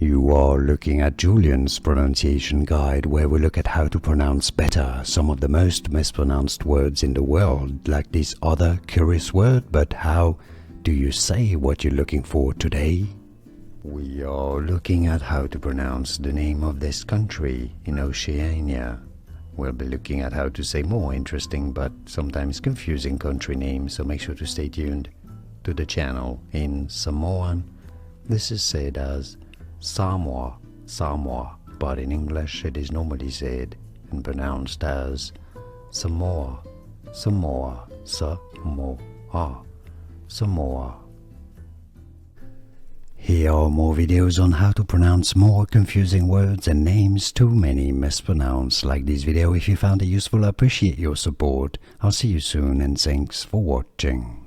You are looking at Julian's pronunciation guide, where we look at how to pronounce better some of the most mispronounced words in the world, like this other curious word. But how do you say what you're looking for today? We are looking at how to pronounce the name of this country in Oceania. We'll be looking at how to say more interesting but sometimes confusing country names, so make sure to stay tuned to the channel. In Samoan, this is said as Samoa, Samoa, but in English it is normally said and pronounced as Samoa, Samoa, Samoa, Samoa. Here are more videos on how to pronounce more confusing words and names too many mispronounced. Like this video if you found it useful. I appreciate your support. I'll see you soon and thanks for watching.